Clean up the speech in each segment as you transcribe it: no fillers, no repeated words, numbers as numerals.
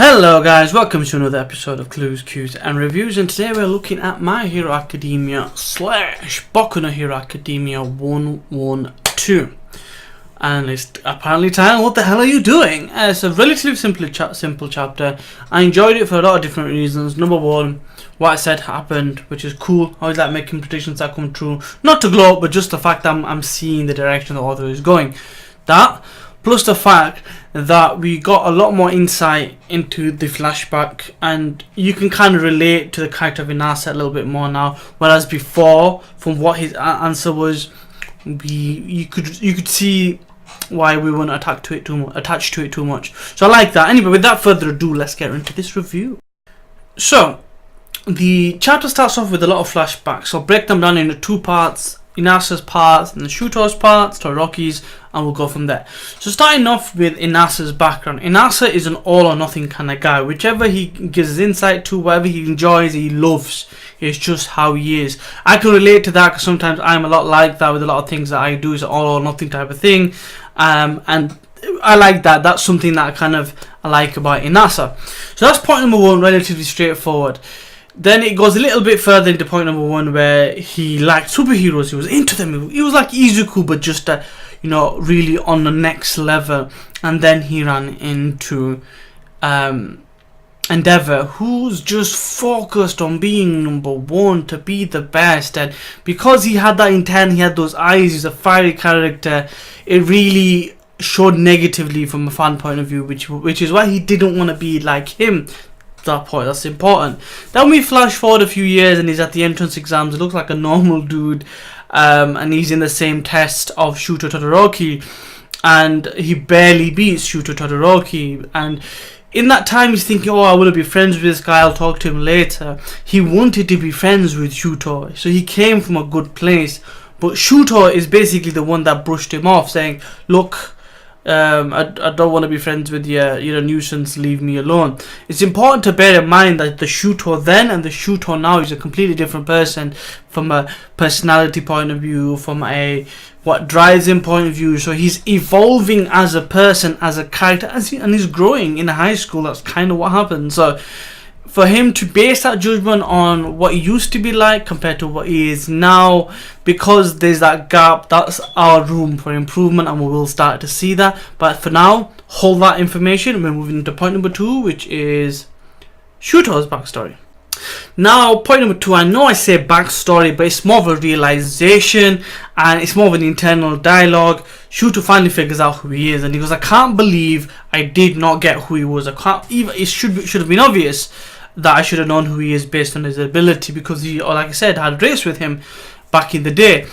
Hello guys, welcome to another episode of Clues, Cues and Reviews, and today we're looking at My Hero Academia / Boku no Hero Academia 112. And it's apparently titled, What the Hell Are You Doing? It's a relatively simple chapter. I enjoyed it for a lot of different reasons. Number one, what I said happened, which is cool. I always like making predictions that come true. Not to gloat, but just the fact that I'm seeing the direction the author is going. That, plus the fact that we got a lot more insight into the flashback, and you can kind of relate to the character of Inasa a little bit more now, whereas before, from what his answer was, you could see why we weren't attached to it too much. So I like that. Anyway, without further ado, let's get into this review. So the chapter starts off with a lot of flashbacks. So I'll break them down into two parts: Inasa's parts and the Shouto's parts, Todoroki's, and we'll go from there. So starting off with Inasa's background. Inasa is an all or nothing kind of guy. Whichever he gives his insight to, whatever he enjoys, he loves. It's just how he is. I can relate to that because sometimes I'm a lot like that with a lot of things that I do. Is an all or nothing type of thing. And I like that. That's something that I like about Inasa. So that's point number one, relatively straightforward. Then it goes a little bit further into point number one, where he liked superheroes. He was into them. He was like Izuku, but just really on the next level. And then he ran into Endeavor, who's just focused on being number one, to be the best. And because he had that intent, he had those eyes, he's a fiery character, it really showed negatively from a fan point of view, which is why he didn't want to be like him. That point, that's important. Then we flash forward a few years and he's at the entrance exams. It looks like a normal dude, and he's in the same test of Shouto Todoroki, and he barely beats Shouto Todoroki. And in that time he's thinking, oh, I want to be friends with this guy, I'll talk to him later. He wanted to be friends with Shouto, so he came from a good place, but Shouto is basically the one that brushed him off, saying, look, I don't want to be friends with you, you're a nuisance, leave me alone. It's important to bear in mind that the Shouto then and the Shouto now is a completely different person, from a personality point of view, from a what drives him point of view. So he's evolving as a person, as a character, and he's growing in high school. That's kind of what happens. So for him to base that judgment on what he used to be like compared to what he is now, because there's that gap, that's our room for improvement, and we will start to see that. But for now, hold that information. We're moving into point number two, which is Shouto's backstory. Now, point number two, I know I say backstory, but it's more of a realization, and it's more of an internal dialogue. Shouto finally figures out who he is, and he goes, I can't believe I did not get who he was. It should have been obvious that I should have known who he is based on his ability, because he, like I said, had a race with him back in the day.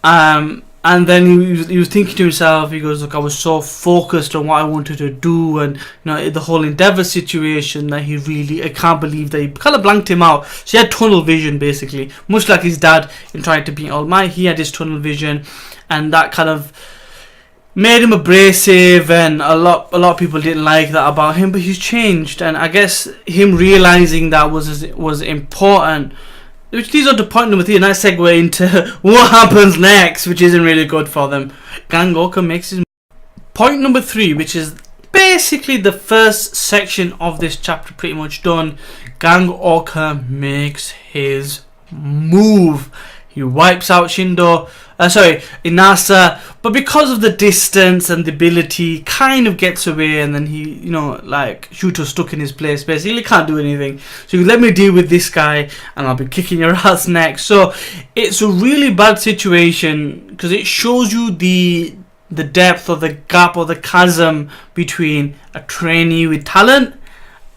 And then he was thinking to himself, he goes, look, I was so focused on what I wanted to do, and the whole Endeavor situation, that I can't believe that he kind of blanked him out. So he had tunnel vision, basically, much like his dad in trying to beat All Might. He had his tunnel vision, and that kind of made him abrasive, and a lot of people didn't like that about him, but he's changed. And I guess him realizing that was important, which leads on to point number three, and I segue into what happens next, which isn't really good for them. Gangoka makes his point number three, which is basically the first section of this chapter pretty much done. Gangoka makes his move. He wipes out Inasa, but because of the distance and the ability, kind of gets away, and then he, Shouto's stuck in his place, basically can't do anything. So you let me deal with this guy, and I'll be kicking your ass next. So it's a really bad situation, because it shows you the depth, or the gap, or the chasm between a trainee with talent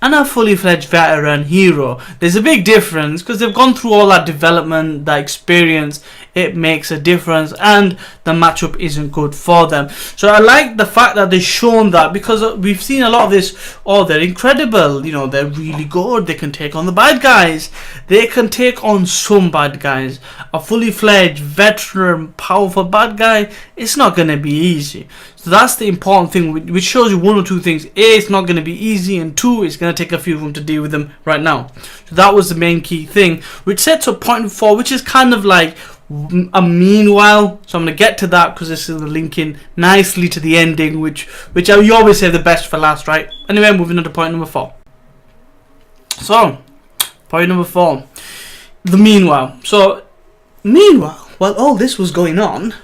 and a fully fledged veteran hero. There's a big difference, because they've gone through all that development, that experience. It makes a difference, and the matchup isn't good for them. So I like the fact that they've shown that, because we've seen a lot of this, oh, they're incredible, they're really good, they can take on the bad guys, they can take on some bad guys. A fully fledged veteran powerful bad guy, it's not going to be easy. So that's the important thing, which shows you one or two things. A, it's not going to be easy, and two, it's going to take a few of them to deal with them right now. So that was the main key thing, which sets up point four, which is kind of like a meanwhile. So I'm going to get to that, because this is linking nicely to the ending, which you always say the best for last, right? Anyway, moving on to point number four. So, point number 4. The meanwhile. So, meanwhile, while all this was going on,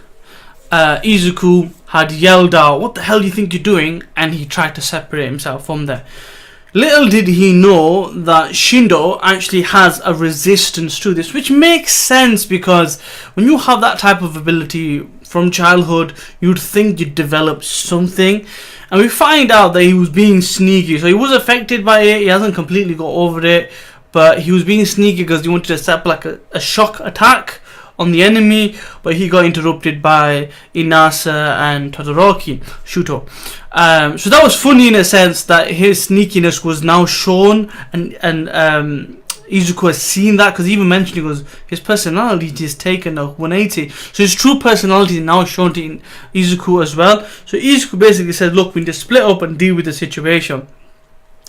Izuku had yelled out, "What the hell do you think you're doing?" And he tried to separate himself from there. Little did he know that Shindo actually has a resistance to this, which makes sense because when you have that type of ability from childhood, you'd think you'd develop something. And we find out that he was being sneaky. So he was affected by it, he hasn't completely got over it, but he was being sneaky because he wanted to set up like a shock attack on the enemy, but he got interrupted by Inasa and Shouto. So that was funny in a sense that his sneakiness was now shown, and Izuku has seen that, because he even mentioned, he goes, his personality is taken a 180. So his true personality is now shown to Izuku as well. So Izuku basically said, look, we need to split up and deal with the situation.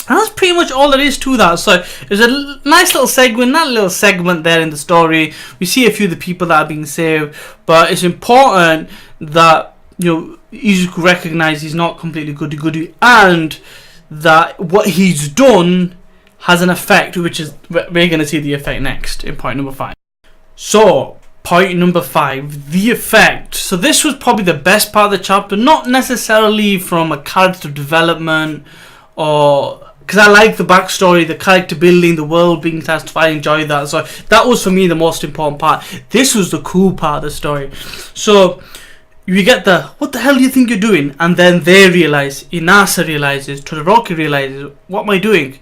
And that's pretty much all there is to that. So there's a nice little segment there in the story. We see a few of the people that are being saved, but it's important that, you know, Izuku recognizes he's not completely goody-goody, and that what he's done has an effect, which is, we're going to see the effect next in point number 5. So, point number 5, the effect. So this was probably the best part of the chapter, not necessarily from a character development, or because I like the backstory, the character building, the world being tested. I enjoy that. So that was for me the most important part. This was the cool part of the story. So you get the, what the hell do you think you're doing? And then they realize, Inasa realizes, Todoroki realizes, what am I doing?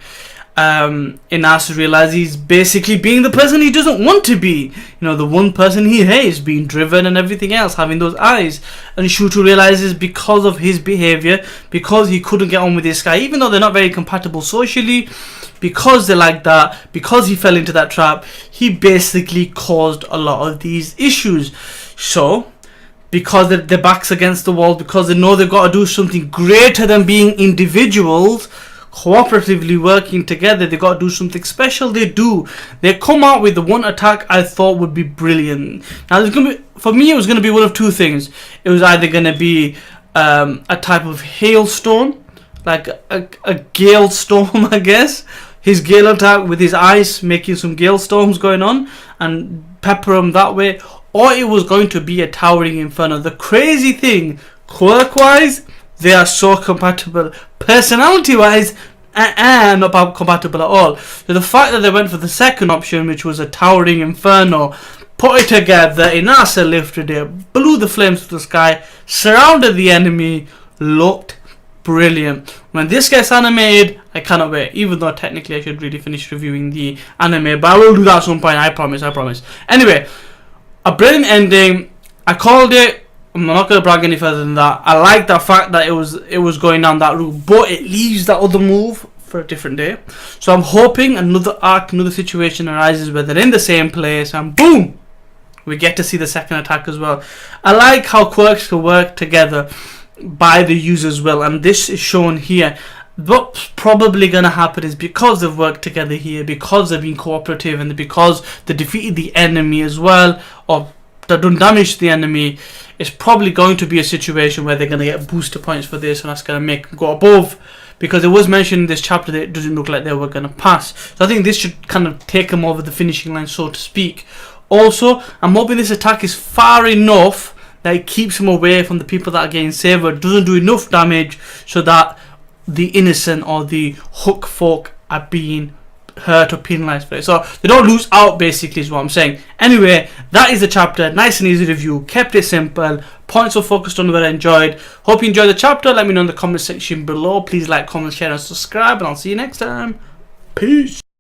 Inasa realizes he's basically being the person he doesn't want to be. You know, the one person he hates, being driven and everything else, having those eyes. And Shouto realizes because of his behavior, because he couldn't get on with this guy, even though they're not very compatible socially, because they're like that, because he fell into that trap, he basically caused a lot of these issues. So, because their backs against the wall, because they know they've got to do something greater than being individuals, cooperatively working together, they got to do something special. They do. They come out with the one attack I thought would be brilliant. Now, there's gonna be, for me, it was going to be one of two things. It was either going to be a type of hailstone, like a gale storm, I guess. His gale attack with his ice, making some gale storms going on, and pepper him that way. Or it was going to be a towering inferno. The crazy thing, quirk-wise, they are so compatible. Personality-wise, not compatible at all. So the fact that they went for the second option, which was a towering inferno, put it together, Inasa lifted it, blew the flames to the sky, surrounded the enemy, looked brilliant. When this gets animated, I cannot wait. Even though technically I should really finish reviewing the anime, but I will do that at some point, I promise. Anyway, a brilliant ending. I called it. I'm not going to brag any further than that. I like the fact that it was going down that route, but it leaves that other move for a different day. So I'm hoping another arc, another situation arises where they're in the same place, and boom, we get to see the second attack as well. I like how quirks can work together by the user's will, and this is shown here. What's probably going to happen is because they've worked together here, because they've been cooperative, and because they defeated the enemy as well, or they've done damage to the enemy, it's probably going to be a situation where they're going to get booster points for this, and that's going to make them go above, because it was mentioned in this chapter that it doesn't look like they were going to pass. So I think this should kind of take them over the finishing line, so to speak. Also, I'm hoping this attack is far enough that it keeps them away from the people that are getting saved, but doesn't do enough damage so that the innocent or the hook folk are being hurt or penalized for it. So they don't lose out, basically, is what I'm saying. Anyway, that is the chapter. Nice and easy review. Kept it simple. Points were focused on what I enjoyed. Hope you enjoyed the chapter. Let me know in the comment section below. Please like, comment, share, and subscribe. And I'll see you next time. Peace.